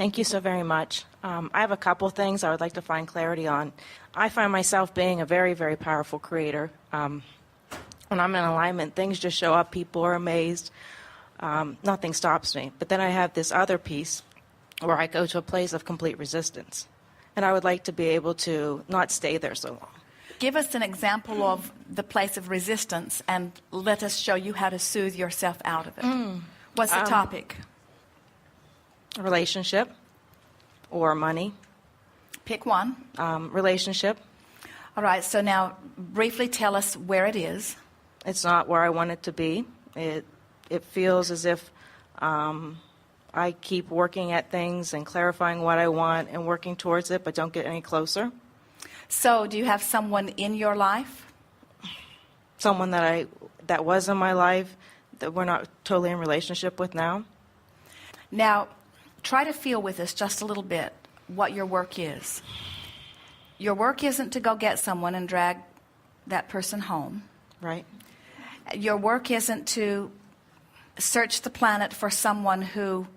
Thank you so very much. I have a couple things I would like to find clarity on. I find myself being a very, very powerful creator. When I'm in alignment, things just show up. People are amazed. Nothing stops me. But then I have this other piece where I go to a place of complete resistance. And I would like to be able to not stay there so long. Give us an example of the place of resistance and let us show you how to soothe yourself out of it. What's the topic? Relationship or money. Pick one. Relationship. All right, so now briefly tell us where it is. It's not where I want it to be. It feels as if I keep working at things and clarifying what I want and working towards it, but don't get any closer. So do you have someone in your life? Someone that was in my life that we're not totally in relationship with now. Now, try to feel with us just a little bit what your work is. Your work isn't to go get someone and drag that person home. Right. Your work isn't to search the planet for someone who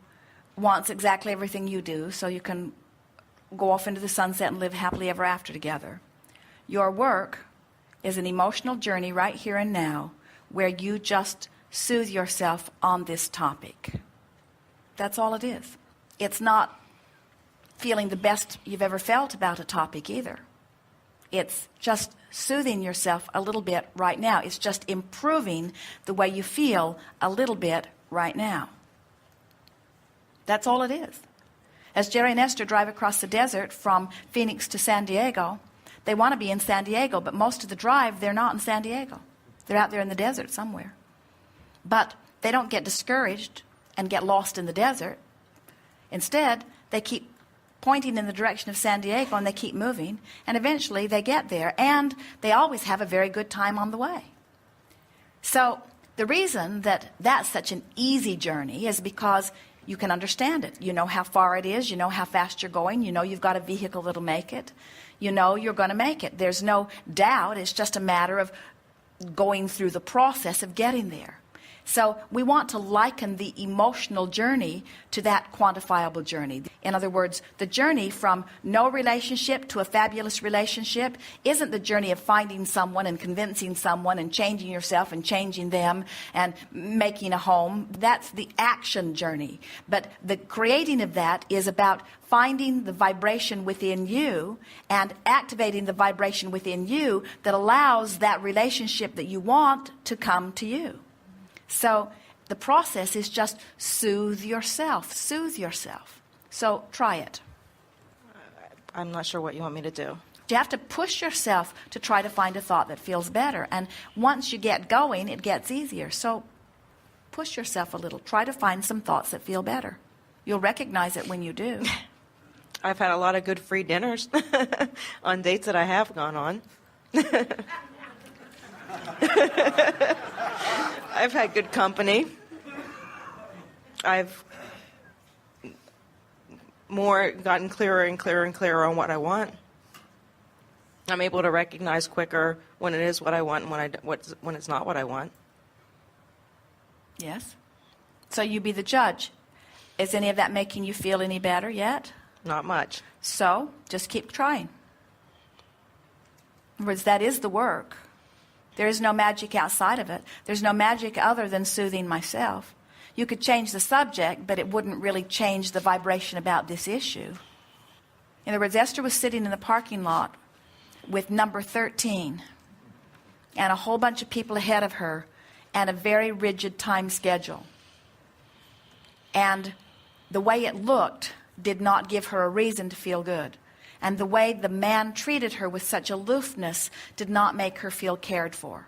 wants exactly everything you do so you can go off into the sunset and live happily ever after together. Your work is an emotional journey right here and now where you just soothe yourself on this topic. That's all it is. It's not feeling the best you've ever felt about a topic either. It's just soothing yourself a little bit right now. It's just improving the way you feel a little bit right now. That's all it is. As Jerry and Esther drive across the desert from Phoenix to San Diego, they want to be in San Diego, but most of the drive, they're not in San Diego. They're out there in the desert somewhere. But they don't get discouraged and get lost in the desert. Instead, they keep pointing in the direction of San Diego and they keep moving, and eventually they get there, and they always have a very good time on the way. So the reason that that's such an easy journey is because you can understand it. You know how far it is. You know how fast you're going. You know you've got a vehicle that'll make it. You know you're going to make it. There's no doubt. It's just a matter of going through the process of getting there. So we want to liken the emotional journey to that quantifiable journey. In other words, the journey from no relationship to a fabulous relationship isn't the journey of finding someone and convincing someone and changing yourself and changing them and making a home. That's the action journey. But the creating of that is about finding the vibration within you and activating the vibration within you that allows that relationship that you want to come to you. So the process is just soothe yourself. Soothe yourself. So try it. I'm not sure what you want me to do. You have to push yourself to try to find a thought that feels better. And once you get going, it gets easier. So push yourself a little. Try to find some thoughts that feel better. You'll recognize it when you do. I've had a lot of good free dinners on dates that I have gone on. I've had good company. I've gotten clearer and clearer and clearer on what I want. I'm able to recognize quicker when it is what I want and when it's not what I want. Yes. So you be the judge. Is any of that making you feel any better yet? Not much. So just keep trying. In other words, that is the work. There is no magic outside of it. There's no magic other than soothing myself. You could change the subject, but it wouldn't really change the vibration about this issue. In other words, Esther was sitting in the parking lot with number 13 and a whole bunch of people ahead of her and a very rigid time schedule. And the way it looked did not give her a reason to feel good. And the way the man treated her with such aloofness did not make her feel cared for.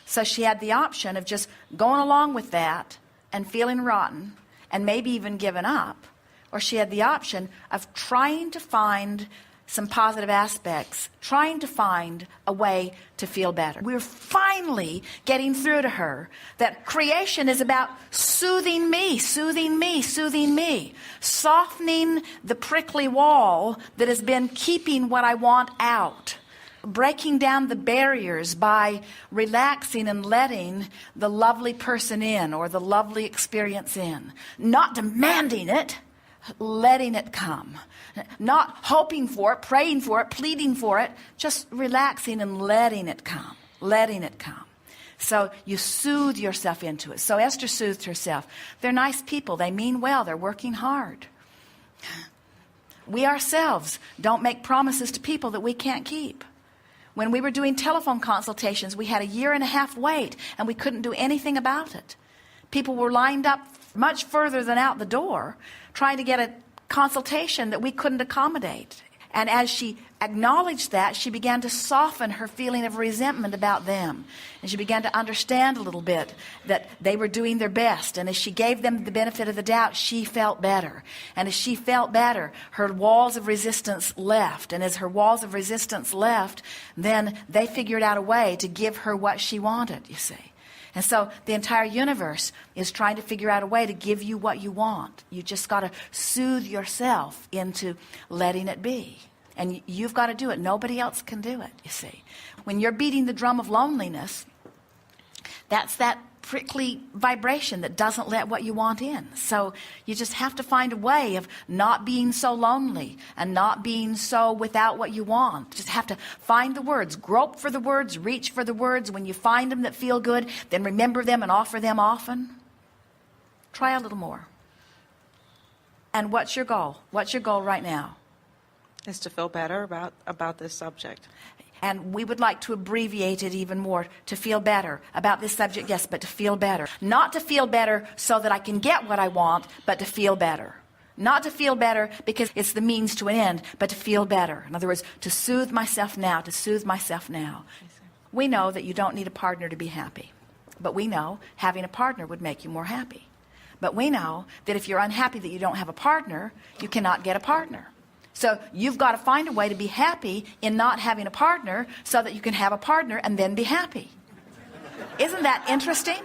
So she had the option of just going along with that and feeling rotten and maybe even giving up. Or she had the option of trying to find some positive aspects, trying to find a way to feel better. We're finally getting through to her that creation is about soothing me, soothing me, soothing me, softening the prickly wall that has been keeping what I want out, breaking down the barriers by relaxing and letting the lovely person in or the lovely experience in, not demanding it, letting it come. Not hoping for it, praying for it, pleading for it, just relaxing and letting it come. Letting it come. So you soothe yourself into it. So Esther soothed herself. They're nice people. They mean well. They're working hard. We ourselves don't make promises to people that we can't keep. When we were doing telephone consultations, we had a 1.5 year wait, and we couldn't do anything about it. People were lined up much further than out the door, trying to get a consultation that we couldn't accommodate. And as she acknowledged that, she began to soften her feeling of resentment about them. And she began to understand a little bit that they were doing their best. And as she gave them the benefit of the doubt, she felt better. And as she felt better, her walls of resistance left. And as her walls of resistance left, then they figured out a way to give her what she wanted, you see. And so the entire universe is trying to figure out a way to give you what you want. You just got to soothe yourself into letting it be. And you've got to do it. Nobody else can do it, you see. When you're beating the drum of loneliness, that's that prickly vibration that doesn't let what you want in. So you just have to find a way of not being so lonely and not being so without what you want. Just have to find the words, grope for the words, reach for the words. When you find them that feel good, then remember them and offer them often. Try a little more. And what's your goal? What's your goal right now? Is to feel better about this subject. And we would like to abbreviate it even more, to feel better about this subject, yes, but to feel better. Not to feel better so that I can get what I want, but to feel better. Not to feel better because it's the means to an end, but to feel better. In other words, to soothe myself now, to soothe myself now. We know that you don't need a partner to be happy. But we know having a partner would make you more happy. But we know that if you're unhappy that you don't have a partner, you cannot get a partner. So you've got to find a way to be happy in not having a partner so that you can have a partner and then be happy. Isn't that interesting?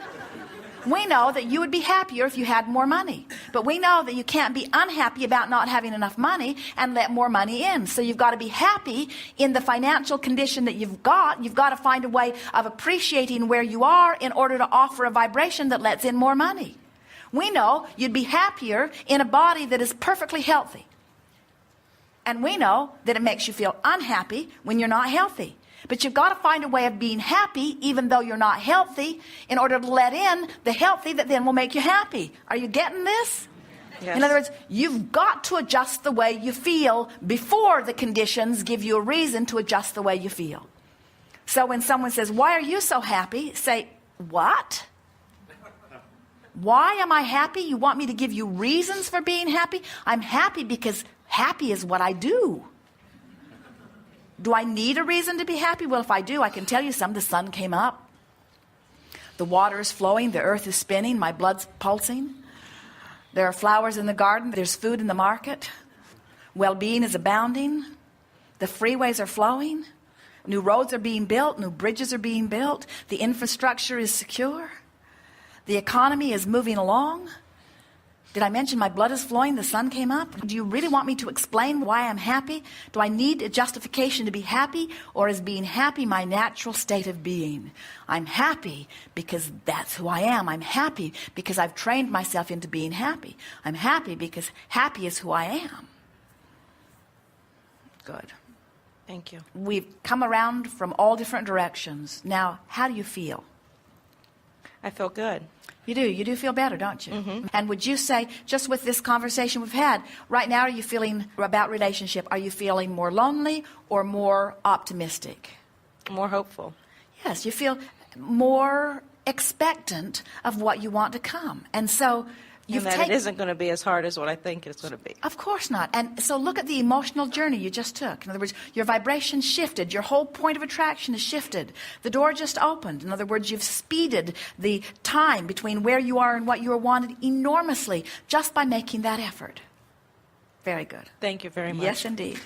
We know that you would be happier if you had more money. But we know that you can't be unhappy about not having enough money and let more money in. So you've got to be happy in the financial condition that you've got. You've got to find a way of appreciating where you are in order to offer a vibration that lets in more money. We know you'd be happier in a body that is perfectly healthy. And we know that it makes you feel unhappy when you're not healthy. But you've got to find a way of being happy even though you're not healthy in order to let in the healthy that then will make you happy. Are you getting this? Yes. In other words, you've got to adjust the way you feel before the conditions give you a reason to adjust the way you feel. So when someone says, "Why are you so happy?" say, "What? Why am I happy? You want me to give you reasons for being happy? I'm happy because happy is what I do. Do I need a reason to be happy? Well, if I do, I can tell you some. The sun came up. The water is flowing. The earth is spinning. My blood's pulsing. There are flowers in the garden. There's food in the market. Well-being is abounding. The freeways are flowing. New roads are being built. New bridges are being built. The infrastructure is secure. The economy is moving along. Did I mention my blood is flowing? The sun came up. Do you really want me to explain why I'm happy? Do I need a justification to be happy? Or is being happy my natural state of being? I'm happy because that's who I am. I'm happy because I've trained myself into being happy. I'm happy because happy is who I am. Good. Thank you. We've come around from all different directions. Now, how do you feel? I feel good. You do. You do feel better, don't you? Mm-hmm. And would you say, just with this conversation we've had, right now, are you feeling about relationship? Are you feeling more lonely or more optimistic? More hopeful. Yes, you feel more expectant of what you want to come. And so you've and that it isn't going to be as hard as what I think it's going to be. Of course not. And so look at the emotional journey you just took. In other words, your vibration shifted. Your whole point of attraction is shifted. The door just opened. In other words, you've speeded the time between where you are and what you are wanted enormously just by making that effort. Very good. Thank you very much. Yes, indeed.